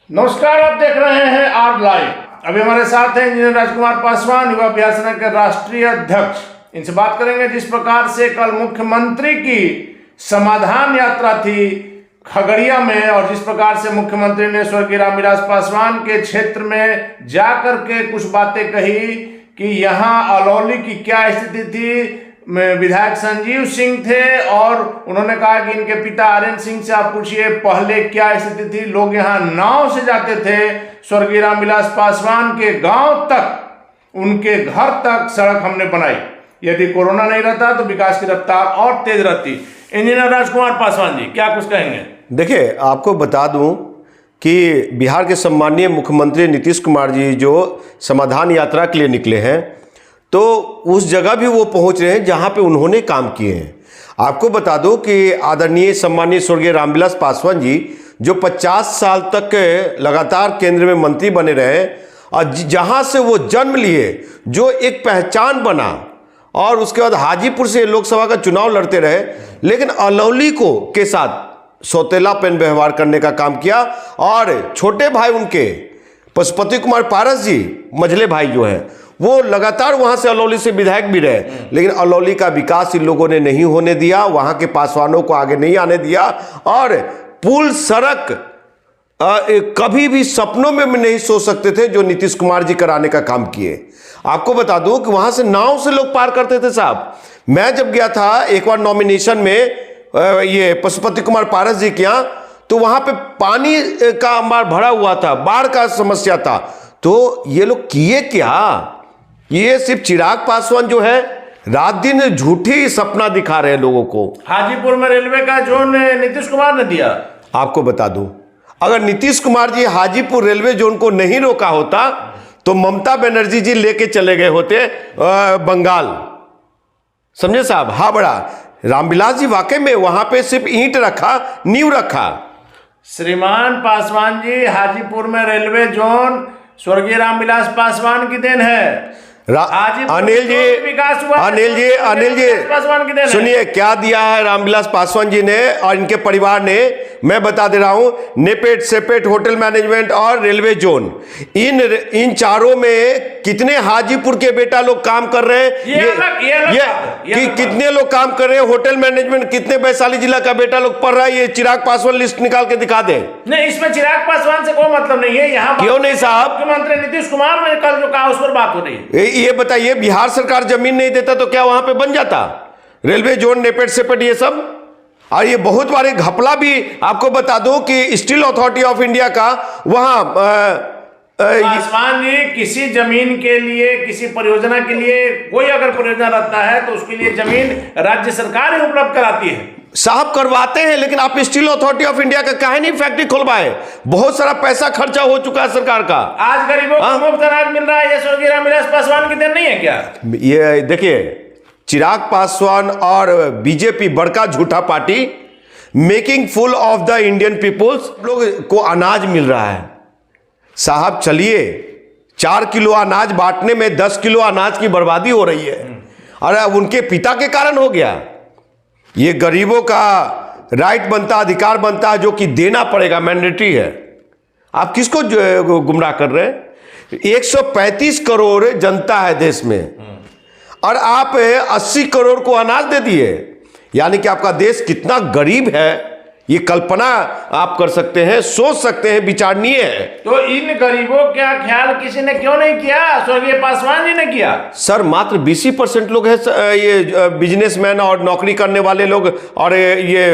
नमस्कार, आप देख रहे हैं आर लाइव। अभी हमारे साथ हैं इंजीनियर राजकुमार पासवान, युवा अभ्यास संघ के राष्ट्रीय अध्यक्ष। इनसे बात करेंगे जिस प्रकार से कल मुख्यमंत्री की समाधान यात्रा थी खगड़िया में, और जिस प्रकार से मुख्यमंत्री ने स्वर्गीय रामविलास पासवान के क्षेत्र में जाकर के कुछ बातें कही कि यहाँ अलौली की क्या स्थिति थी। विधायक संजीव सिंह थे और उन्होंने कहा कि इनके पिता आर्यन सिंह से आप पूछिए पहले क्या स्थिति थी। लोग यहाँ नाव से जाते थे स्वर्गीय रामविलास पासवान के गांव तक, उनके घर तक सड़क हमने बनाई। यदि कोरोना नहीं रहता तो विकास की रफ्तार और तेज रहती। इंजीनियर राजकुमार पासवान जी, क्या कुछ कहेंगे? देखिए, आपको बता दूं कि बिहार के सम्माननीय मुख्यमंत्री नीतीश कुमार जी जो समाधान यात्रा के लिए निकले हैं, तो उस जगह भी वो पहुंच रहे हैं जहां पे उन्होंने काम किए हैं। आपको बता दूं कि आदरणीय सम्माननीय स्वर्गीय रामविलास पासवान जी जो 50 साल तक लगातार केंद्र में मंत्री बने रहे और जहां से वो जन्म लिए, जो एक पहचान बना, और उसके बाद हाजीपुर से लोकसभा का चुनाव लड़ते रहे, लेकिन अलौली को के साथ सौतेलापन व्यवहार करने का काम किया। और छोटे भाई उनके पशुपति कुमार पारस जी, मझले भाई जो हैं, वो लगातार वहां से अलौली से विधायक भी रहे, लेकिन अलौली का विकास इन लोगों ने नहीं होने दिया, वहां के पासवानों को आगे नहीं आने दिया। और पुल सड़क कभी भी सपनों में नहीं सोच सकते थे जो नीतीश कुमार जी कराने का काम किए। आपको बता दूं कि वहां से नाव से लोग पार करते थे साहब। मैं जब गया था एक बार नॉमिनेशन में ये पशुपति कुमार पारस जी के यहाँ, तो वहां पे पानी का अंबार भरा हुआ था, बाढ़ का समस्या था। तो ये लोग किए क्या? ये सिर्फ चिराग पासवान जो है रात दिन झूठी सपना दिखा रहे हैं लोगों को। हाजीपुर में रेलवे का जोन नीतीश कुमार ने दिया। आपको बता दूं, अगर नीतीश कुमार जी हाजीपुर रेलवे जोन को नहीं रोका होता तो ममता बनर्जी जी लेके चले गए होते बंगाल। समझे साहब? हावड़ा रामविलास जी वाकई में वहां पे सिर्फ ईंट रखा, नींव रखा। श्रीमान पासवान जी, हाजीपुर में रेलवे जोन स्वर्गीय रामविलास पासवान की देन है। अनिल जी सुनिए, क्या दिया है रामविलास पासवान जी ने और इनके परिवार ने, मैं बता दे रहा हूं। नेपेट, सेपेट, होटल मैनेजमेंट और रेलवे जोन, इन चारों में कितने हाजीपुर के बेटा लोग काम कर रहे हैं, ये कितने लोग काम कर रहे हैं। होटल मैनेजमेंट कितने वैशाली जिला का बेटा लोग पढ़ रहा है, ये चिराग पासवान लिस्ट निकाल के दिखा दे। नहीं, इसमें चिराग पासवान से कोई मतलब नहीं है। यहाँ क्यों नहीं साहब? मुख्यमंत्री नीतीश कुमार ने कल जो कहा उस पर बात हो रही है। ये बताइए, बिहार सरकार जमीन नहीं देता तो क्या वहां पे बन जाता रेलवे जोन, नेपेट सेपेट ये सब? और ये बहुत बारे घपला भी आपको बता दूं कि स्टील अथॉरिटी ऑफ इंडिया का वहां पासवान जी, किसी जमीन के लिए, किसी परियोजना के लिए, कोई अगर परियोजना रहता है तो उसके लिए जमीन राज्य सरकार ही उपलब्ध कराती है। साहब करवाते हैं, लेकिन आप स्टील अथॉरिटी ऑफ इंडिया का काहे नहीं फैक्ट्री खुलवाए? बहुत सारा पैसा खर्चा हो चुका है सरकार का। आज गरीबों को मुफ्त अनाज मिल रहा है, ये स्वर्गीय रामविलास पासवान की देन नहीं है क्या? ये देखिए, चिराग पासवान और बीजेपी बड़का झूठा party, making fool of the Indian peoples. लोग को अनाज मिल रहा है साहब। चलिए, 4 किलो अनाज बांटने में 10 किलो अनाज की बर्बादी हो रही है, और उनके पिता के कारण हो गया। ये गरीबों का राइट बनता, अधिकार बनता है, जो कि देना पड़ेगा, मैंडेटरी है। आप किसको गुमराह कर रहे हैं? 135 करोड़ जनता है देश में, और आप 80 करोड़ को अनाज दे दिए। यानी कि आपका देश कितना गरीब है, ये कल्पना आप कर सकते हैं, सोच सकते हैं, विचारणीय है। तो इन गरीबों का ख्याल किसी ने क्यों नहीं किया? स्वर्गीय पासवान जी ने किया। सर, मात्र 20% लोग हैं ये बिजनेसमैन और नौकरी करने वाले लोग, और ये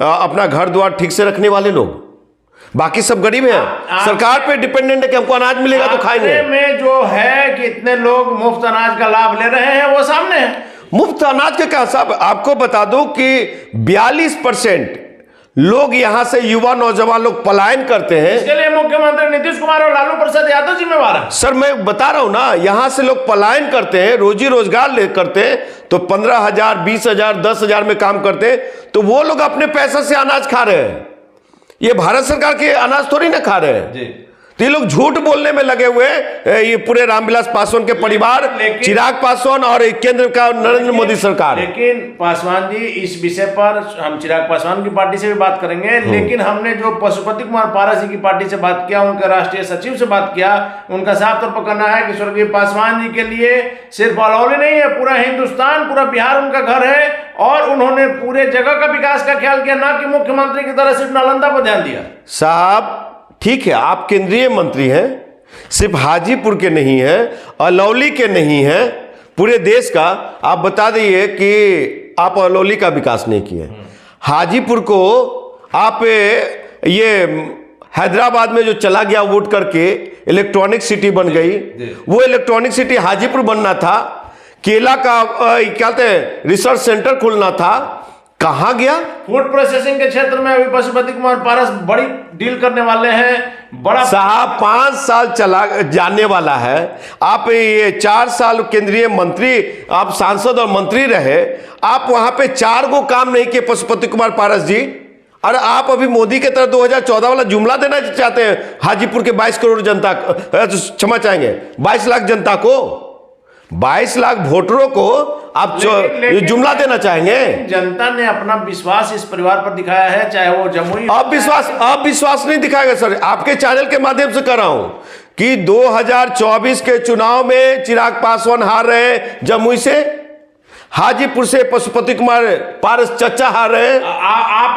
अपना घर द्वार ठीक से रखने वाले लोग। बाकी सब गरीब हैं, सरकार पे डिपेंडेंट है कि हमको अनाज मिलेगा तो खाएंगे। में जो है कि इतने लोग मुफ्त अनाज का लाभ ले रहे हैं, वो सामने है। मुफ्त अनाज के क्या साहब? आपको बता दो कि 42% लोग यहां से, युवा नौजवान लोग पलायन करते हैं। इसके लिए मुख्यमंत्री नीतीश कुमार और लालू प्रसाद यादव जिम्मेवार है। सर, मैं बता रहा हूं ना, यहां से लोग पलायन करते हैं, रोजी रोजगार ले करते हैं, तो 15,000, 20,000, 10,000 में काम करते हैं, तो वो लोग अपने पैसे से अनाज खा रहे हैं। ये भारत सरकार के अनाज थोड़ी ना खा रहे हैं। तो ये लोग झूठ बोलने में लगे हुए हैं, ये पूरे रामविलास पासवान के परिवार, चिराग पासवान और केंद्र का नरेंद्र मोदी सरकार। लेकिन पासवान जी, इस विषय पर हम चिराग पासवान की पार्टी से भी बात करेंगे, लेकिन हमने जो पशुपति कुमार पारस जी की पार्टी से बात किया, उनके राष्ट्रीय सचिव से बात किया, उनका साफ तौर पर कहना है कि स्वर्गीय पासवान जी के लिए सिर्फ अलौली नहीं है, पूरा हिंदुस्तान, पूरा बिहार उनका घर है, और उन्होंने पूरे जगह का विकास का ख्याल किया, ना कि मुख्यमंत्री की तरह सिर्फ नालंदा पर ध्यान दिया। साहब ठीक है, आप केंद्रीय मंत्री हैं, सिर्फ हाजीपुर के नहीं हैं, अलौली के नहीं हैं, पूरे देश का। आप बता दीजिए कि आप अलौली का विकास नहीं किए, हाजीपुर को आप ये हैदराबाद में जो चला गया वोट करके इलेक्ट्रॉनिक सिटी बन गई, वो इलेक्ट्रॉनिक सिटी हाजीपुर बनना था, केला का क्या कहते हैं रिसर्च सेंटर खुलना था, कहां गया? फूड प्रोसेसिंग के क्षेत्र में अभी पशुपति कुमार पारस बड़ी डील करने वाले हैं, बड़ा साहब 5 साल चला जाने वाला है, आप ये 4 साल केंद्रीय मंत्री, आप सांसद और मंत्री रहे, आप वहां पे 4 को काम नहीं किए पशुपति कुमार पारस जी, और आप अभी मोदी के तरह 2014 वाला जुमला देना चाहते हैं हाजीपुर के 22 करोड़ जनता, क्षमा चाहेंगे 22 लाख जनता को, 22 लाख वोटरों को आप जुमला देना चाहेंगे? जनता ने अपना विश्वास इस परिवार पर दिखाया है, चाहे वो जमुई। अब विश्वास नहीं दिखाएगा सर, आपके चैनल के माध्यम से कर रहा हूं कि 2024 के चुनाव में चिराग पासवान हार रहे हैं जमुई से, हाजीपुर से पशुपति कुमार पारस चचा हार रहे हैं,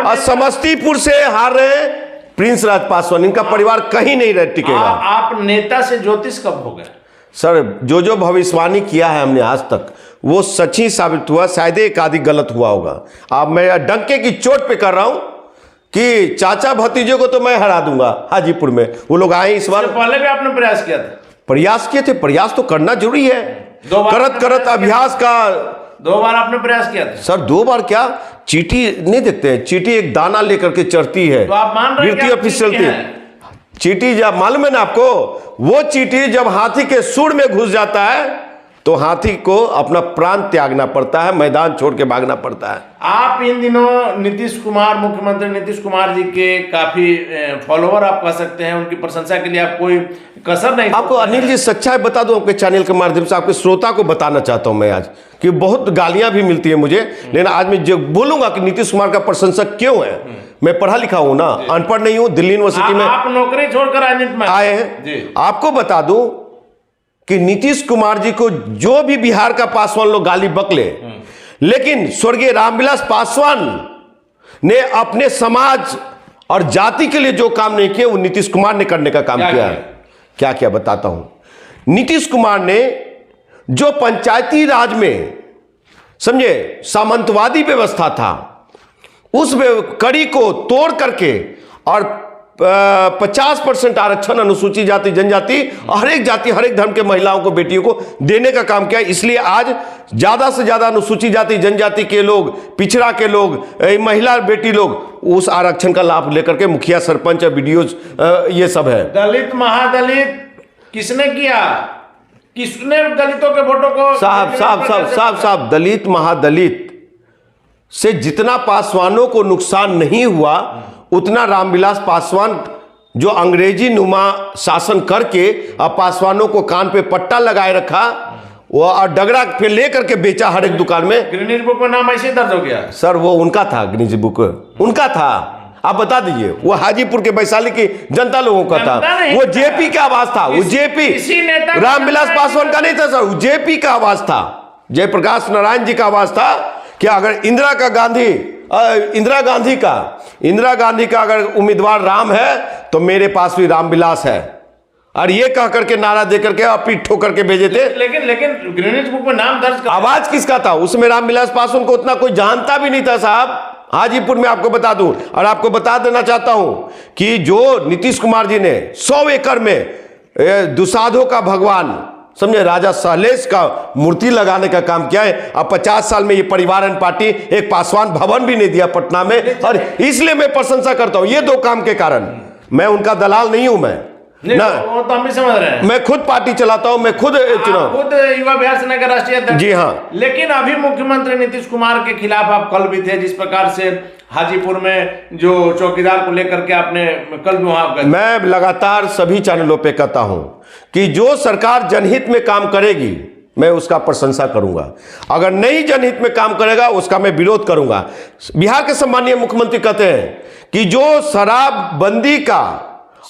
और समस्तीपुर से हार रहे हैं प्रिंस राज पासवान। इनका परिवार कहीं नहीं रह टिकेगा। आप नेता से ज्योतिष कब हो गए? सर जो भविष्यवाणी किया है हमने आज तक वो सच ही साबित हुआ, शायद एक आदि गलत हुआ होगा। अब मैं डंके की चोट पे कर रहा हूं कि चाचा भतीजे को तो मैं हरा दूंगा हाजीपुर में। वो लोग आए इस बार, पहले भी आपने प्रयास किया था? प्रयास किए थे, प्रयास तो करना जरूरी है, करत अभ्यास का। 2 बार आपने प्रयास किया था? सर 2 बार क्या, चीटी नहीं देखते हैं, चीटी एक दाना लेकर के चढ़ती है, तो आप मान रहे हैं ऑफिस चलती है। चीटी जब मालूम है ना आपको, वो चीटी जब हाथी के सूंड में घुस जाता है तो हाथी को अपना प्राण त्यागना पड़ता है, मैदान छोड़ के भागना पड़ता है। आप इन दिनों नीतीश कुमार, मुख्यमंत्री नीतीश कुमार जी के काफी फॉलोवर आप कह सकते हैं, उनकी प्रशंसा के लिए आप कोई कसर नहीं। आपको अनिल जी सच्चाई बता दूं, आपके चैनल के माध्यम से आपके श्रोता को बताना चाहता हूं मैं आज कि बहुत गालियां भी मिलती है मुझे, लेकिन आज मैं जो बोलूंगा कि नीतीश कुमार का प्रशंसक क्यों है, मैं पढ़ा लिखा हूं ना, अनपढ़ नहीं हूं, दिल्ली यूनिवर्सिटी में आप नौकरी छोड़कर राजनीति में आए हैं। आपको बता दूं कि नीतीश कुमार जी को जो भी बिहार का पासवान लोग गाली बकले, लेकिन स्वर्गीय रामविलास पासवान ने अपने समाज और जाति के लिए जो काम नहीं किए वो नीतीश कुमार ने करने का काम किया है। क्या क्या बताता हूं। नीतीश कुमार ने जो पंचायती राज में समझे सामंतवादी व्यवस्था था, उस कड़ी को तोड़ करके और 50% आरक्षण अनुसूचित जाति जनजाति हर एक जाति हर एक धर्म के महिलाओं को बेटियों को देने का काम किया। इसलिए आज ज्यादा से ज्यादा अनुसूचित जाति जनजाति के लोग, पिछड़ा के लोग, महिला बेटी लोग उस आरक्षण का लाभ लेकर के मुखिया सरपंच वीडियोज ये सब है। दलित महादलित किसने किया? किसने दलितों के वोटों को? साहब दलित महादलित से जितना पासवानों को नुकसान नहीं हुआ उतना रामविलास पासवान जो अंग्रेजी नुमा शासन करके अब पासवानों को कान पे पट्टा लगाए रखा, वो और डगरा पे लेकर के बेचा हर एक दुकान में। गिनीज बुक में नाम ऐसे दर्ज हो गया। सर वो उनका था, गिनीज बुक उनका था, आप बता दीजिए। वो हाजीपुर के वैशाली की जनता लोगों का था, वो जेपी का आवाज था। वो जेपी रामविलास पासवान का नहीं था सर, वो जेपी का आवाज था, जयप्रकाश नारायण जी का आवाज था कि अगर इंदिरा गांधी का अगर उम्मीदवार राम है तो मेरे पास भी रामविलास है, और ये कह करके नारा दे करके पीठ ठोकर के भेजे थे। लेकिन गिनीज बुक में नाम दर्ज आवाज किसका था? उसमें रामविलास पासवान को उतना कोई जानता भी नहीं था साहब। हाजीपुर में आपको बता दूं, और आपको बता देना चाहता हूं कि जो नीतीश कुमार जी ने 100 एकड़ में दुसाधो का भगवान समझे राजा सहलेश का मूर्ति लगाने का काम किया है। अब 50 साल में ये परिवारन पार्टी एक पासवान भवन भी नहीं दिया पटना में, और इसलिए मैं प्रशंसा करता हूं ये 2 काम के कारण। मैं उनका दलाल नहीं हूं, ना, वो तो हम भी समझ रहे हैं। मैं खुद पार्टी चलाता हूं, मैं खुद चुनाव, खुद युवा बिहार सेना के राष्ट्रीय अध्यक्ष। जी हाँ। लेकिन अभी मुख्यमंत्री नीतीश कुमार के खिलाफ आप कल भी थे, जिस प्रकार से हाजीपुर में जो चौकीदार को लेकर के आपने कल भी वहां गए। मैं लगातार सभी चैनलों पे कहता हूं कि जो सरकार जनहित में काम करेगी मैं उसका प्रशंसा करूंगा, अगर नहीं जनहित में काम करेगा उसका मैं विरोध करूंगा। बिहार के सम्मानीय मुख्यमंत्री कहते हैं कि जो शराबबंदी का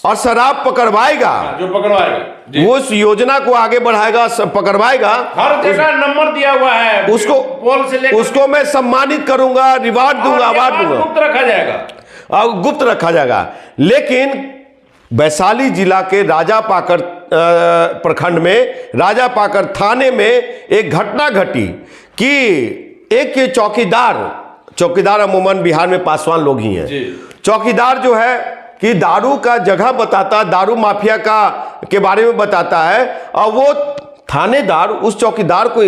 और शराब पकड़वाएगा, जो पकड़वाएगा वो उस योजना को आगे बढ़ाएगा, पकड़वाएगा, हर जगह नंबर दिया हुआ है उसको, पोल से लेकर, उसको मैं सम्मानित करूंगा, रिवार्ड दूंगा, अवार्ड दूंगा, गुप्त रखा जाएगा, गुप्त रखा जाएगा। लेकिन वैशाली जिला के राजापाकर प्रखंड में, राजापाकर थाने में एक घटना घटी कि एक चौकीदार अमूमन बिहार में पासवान लोग ही हैं, चौकीदार जो है कि दारू का जगह बताता, दारू माफिया के बारे में बताता है, और वो थानेदार उस चौकीदार को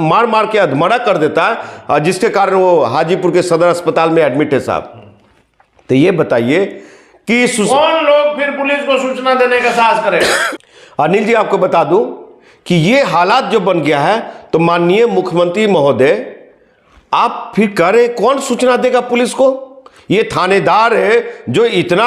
मार मार के अधमरा कर देता है, जिसके कारण वो हाजीपुर के सदर अस्पताल में एडमिट है साहब। तो ये बताइए कि कौन लोग फिर पुलिस को सूचना देने का साहस करेगा? अनिल जी, आपको बता दूं कि ये हालात जो बन गया है, तो माननीय मुख्यमंत्री महोदय आप फिर कह रहे कौन सूचना देगा पुलिस को? ये थानेदार है जो इतना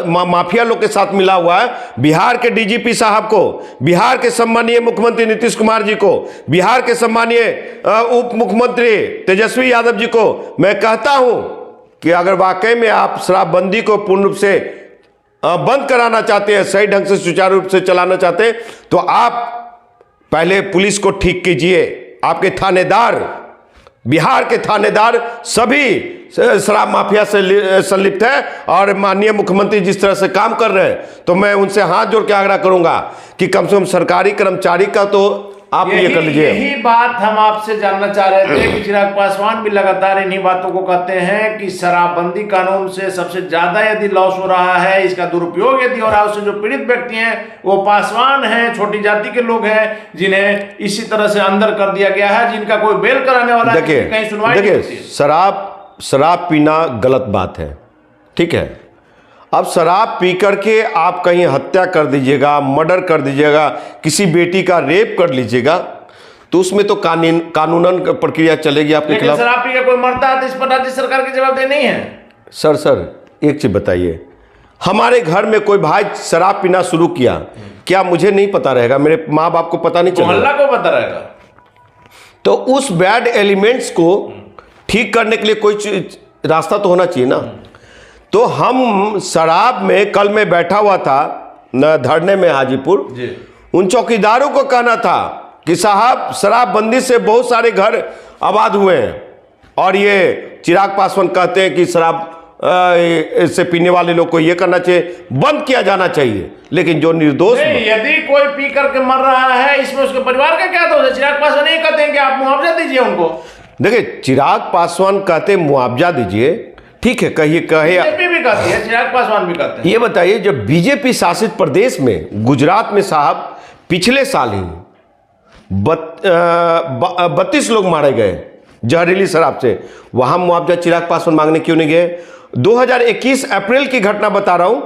माफिया लोग के साथ मिला हुआ है। बिहार के डीजीपी साहब को, बिहार के सम्मानीय मुख्यमंत्री नीतीश कुमार जी को, बिहार के सम्मानीय उप मुख्यमंत्री तेजस्वी यादव जी को मैं कहता हूं कि अगर वाकई में आप शराबबंदी को पूर्ण रूप से बंद कराना चाहते हैं, सही ढंग से सुचारू रूप से चलाना चाहते हैं, तो आप पहले पुलिस को ठीक कीजिए। आपके थानेदार, बिहार के थानेदार सभी शराब माफिया से संलिप्त है, और माननीय मुख्यमंत्री जिस तरह से काम कर रहे हैं, तो मैं उनसे हाथ जोड़ के आग्रह करूंगा कि कम से कम सरकारी कर्मचारी का तो आप ये कर लीजिए। यही बात हम आपसे जानना चाह रहे थे कि चिराग पासवान भी लगातार इन्हीं बातों को कहते हैं कि शराबबंदी कानून से सबसे ज्यादा यदि लॉस हो रहा है, इसका दुरुपयोग यदि हो रहा है, उससे जो पीड़ित व्यक्ति हैं वो पासवान हैं, छोटी जाति के लोग हैं, जिन्हें इसी तरह से अंदर कर दिया गया है, जिनका कोई बेल कराने वाला कहीं सुनवाई नहीं होती। शराब पीना गलत बात है, ठीक है। अब शराब पी करके आप कहीं हत्या कर दीजिएगा, मर्डर कर दीजिएगा, किसी बेटी का रेप कर लीजिएगा, तो उसमें तो कानूनन प्रक्रिया चलेगी आपके खिलाफ। शराब पी के कोई मरता है तो इस पर राज्य सरकार की जवाबदेही नहीं है। सर एक चीज बताइए, हमारे घर में कोई भाई शराब पीना शुरू किया, क्या मुझे नहीं पता रहेगा? मेरे माँ बाप को पता नहीं चलेगा? मोहल्ला को पता रहेगा। तो उस बैड एलिमेंट्स को ठीक करने के लिए कोई रास्ता तो होना चाहिए ना। तो हम शराब में, कल मैं बैठा हुआ था न धरने में हाजीपुर, उन चौकीदारों को कहना था कि साहब शराबबंदी से बहुत सारे घर आबाद हुए हैं, और ये चिराग पासवान कहते हैं कि शराब से पीने वाले लोग को ये करना चाहिए, बंद किया जाना चाहिए। लेकिन जो निर्दोष, यदि कोई पी करके मर रहा है, इसमें उसके परिवार का क्या दोष है? चिराग पासवान ये कहते हैं कि आप मुआवजा दीजिए उनको। देखिए, चिराग पासवान कहते मुआवजा दीजिए, ठीक है, कहिए, बीजेपी भी कहती है, चिराग पासवान भी कहते हैं। ये बताइए, जब बीजेपी शासित प्रदेश में गुजरात में साहब पिछले साल ही 32 लोग मारे गए जहरीली शराब से, वहां मुआवजा चिराग पासवान मांगने क्यों नहीं गए? 2021 अप्रैल की घटना बता रहा हूं,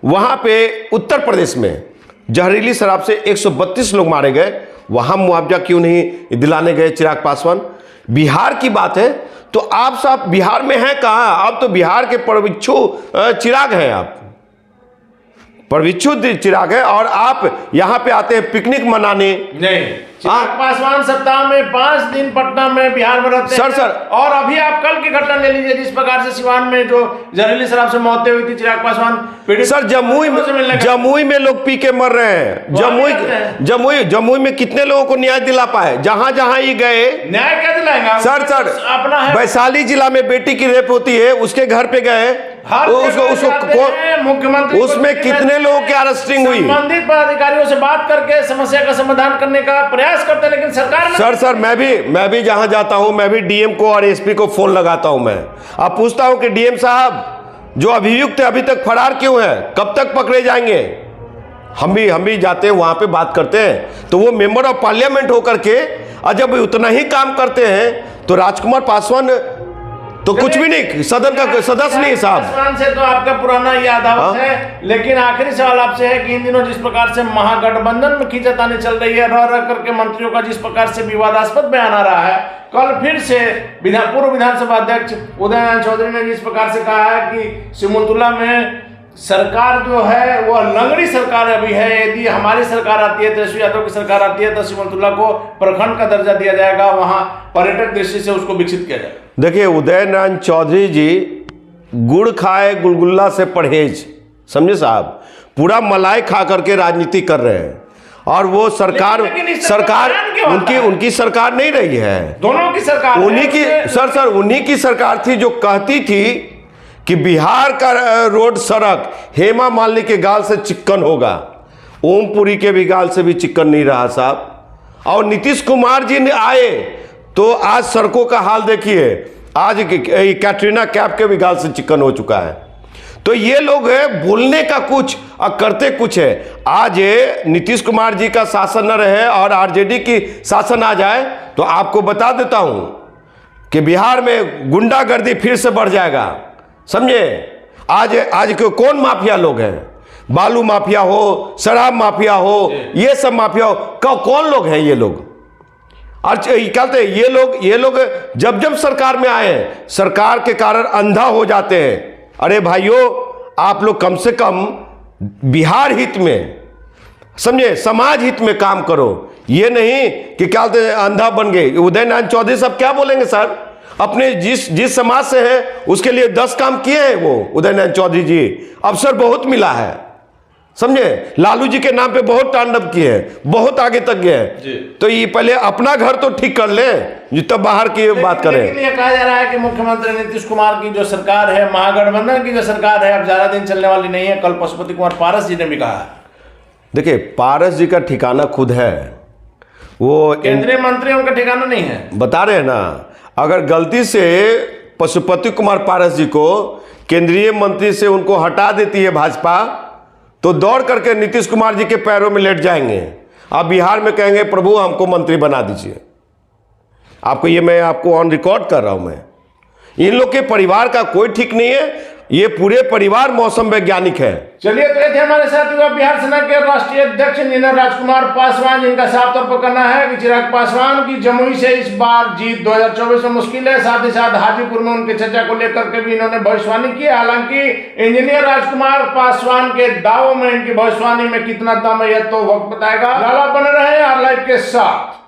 वहां पे उत्तर प्रदेश में जहरीली शराब से 132 लोग मारे गए, वहां मुआवजा क्यों नहीं दिलाने गए चिराग पासवान? बिहार की बात है तो आप साहब बिहार में हैं कहां? आप तो बिहार के प्रविच्छु चिराग हैं, आप प्रविच्छु चिराग है, और आप यहां पे आते हैं पिकनिक मनाने। नहीं, चिराग पासवान सप्ताह में 5 दिन पटना में, बिहार में रहते हैं। सर और अभी आप कल की घटना ले लीजिए, जिस प्रकार से सिवान में जो जहरीली शराब से मौतें हुई थी, चिराग पासवान पीड़ित। सर जमुई में लोग पी के मर रहे हैं। जमुई में कितने लोगों को न्याय दिला पाए? जहां जहां ये गए, न्याय क्या दिलाएंगे? सर अपना है। वैशाली जिला में बेटी की रेप होती है, उसके घर पे गए, मुख्यमंत्री, उसमें कितने लोगों की अरेस्टिंग हुई? संबंधित पदाधिकारियों से बात करके समस्या का समाधान करने का प्रयास करते हैं, लेकिन सरकार सर मैं भी जहां जाता हूं, मैं भी डीएम को और एसपी को फोन लगाता हूं। मैं अब पूछता हूं कि डीएम साहब, जो अभियुक्त अभी तक फरार क्यों है, कब तक पकड़े जाएंगे? हम भी जाते हैं वहां पे, बात करते हैं, तो वो मेंबर ऑफ पार्लियामेंट होकर के, और जब उतना ही काम करते हैं तो राजकुमार पासवान तो कुछ भी नहीं, सदन का सदस्य नहीं साहब। पासवान से तो आपका पुराना ये अदावत है, लेकिन आखिरी सवाल आपसे है कि इन दिनों जिस प्रकार से महागठबंधन में खींचातानी चल रही है, रह रह करके मंत्रियों का जिस प्रकार से विवादास्पद बयान आ रहा है, कल फिर से पूर्व विधानसभा अध्यक्ष उदय नारायण चौधरी ने जिस प्रकार से कहा है कि सिमुलतुला में सरकार जो है वो लंगड़ी सरकार अभी है, यदि हमारी सरकार आती है, तेजस्वी यादव की सरकार आती है, तो सिमुलतुला को प्रखंड का दर्जा दिया जाएगा, वहां पर्यटक दृष्टि से उसको विकसित किया जाएगा। देखिए, उदय नारायण चौधरी जी गुड़ खाए गुलगुल्ला से परहेज, समझे साहब, पूरा मलाई खा करके राजनीति कर रहे हैं। और वो सरकार उनकी सरकार नहीं रही है, दोनों की सरकार, उन्हीं की उन्हीं की सरकार थी जो कहती थी कि बिहार का रोड सड़क हेमा मालिनी के गाल से चिक्कन होगा। ओमपुरी के भी गाल से भी चिक्कन नहीं रहा साहब। और नीतीश कुमार जी ने आए तो आज सड़कों का हाल देखिए, आज कैटरीना कैफ के भी गाल से चिक्कन हो चुका है। तो ये लोग है बोलने का कुछ और करते कुछ है। आज नीतीश कुमार जी का शासन न रहे और आरजेडी की शासन आ जाए तो आपको बता देता हूं कि बिहार में गुंडागर्दी फिर से बढ़ जाएगा, समझे। आज के कौन माफिया लोग हैं, बालू माफिया हो, शराब माफिया हो, ये सब माफिया हो, कौन लोग हैं ये लोग। और कहते हैं ये लोग जब जब सरकार में आए, सरकार के कारण अंधा हो जाते हैं। अरे भाइयों, आप लोग कम से कम बिहार हित में, समझे, समाज हित में काम करो, ये नहीं कि क्या कहते हैं अंधा बन गए। उदय नारायण चौधरी साहब क्या बोलेंगे सर, अपने जिस समाज से है उसके लिए 10 काम किए हैं वो उदय नारायण चौधरी जी, अवसर बहुत मिला है, समझे। लालू जी के नाम पे बहुत तांडव किए हैं, बहुत आगे तक गए हैं। तो ये पहले अपना घर तो ठीक कर ले, जितना बाहर की बात करें। लेकिन ये कहा जा रहा है कि मुख्यमंत्री नीतीश कुमार की जो सरकार है, महागठबंधन की जो सरकार है, अब ज्यादा दिन चलने वाली नहीं है। कल पशुपति कुमार पारस जी ने भी कहा। देखिए, पारस जी का ठिकाना खुद है, वो केंद्रीय मंत्री, उनका ठिकाना नहीं है। बता रहे हैं ना, अगर गलती से पशुपति कुमार पारस जी को केंद्रीय मंत्री से उनको हटा देती है भाजपा, तो दौड़ करके नीतीश कुमार जी के पैरों में लेट जाएंगे। आप बिहार में कहेंगे प्रभु हमको मंत्री बना दीजिए। आपको ये मैं आपको ऑन रिकॉर्ड कर रहा हूं। मैं इन लोग के परिवार का कोई ठीक नहीं है, ये पूरे परिवार मौसम वैज्ञानिक है। चलिए, तो ये थे हमारे साथ युवा बिहार सेना के राष्ट्रीय अध्यक्ष इंजीनियर राजकुमार पासवान, जिनका साफ तौर पर कहना है कि चिराग पासवान की जमुई से इस बार जीत 2024 में मुश्किल है। साथ ही साथ हाजीपुर में उनके चर्चा को लेकर के भी इन्होंने भविष्यवाणी की। हालांकि इंजीनियर राजकुमार पासवान के दावों में, इनकी भविष्यवाणी में कितना दम है, यह तो वक्त बताएगा। लाला बने रहे आर लाइव के साथ।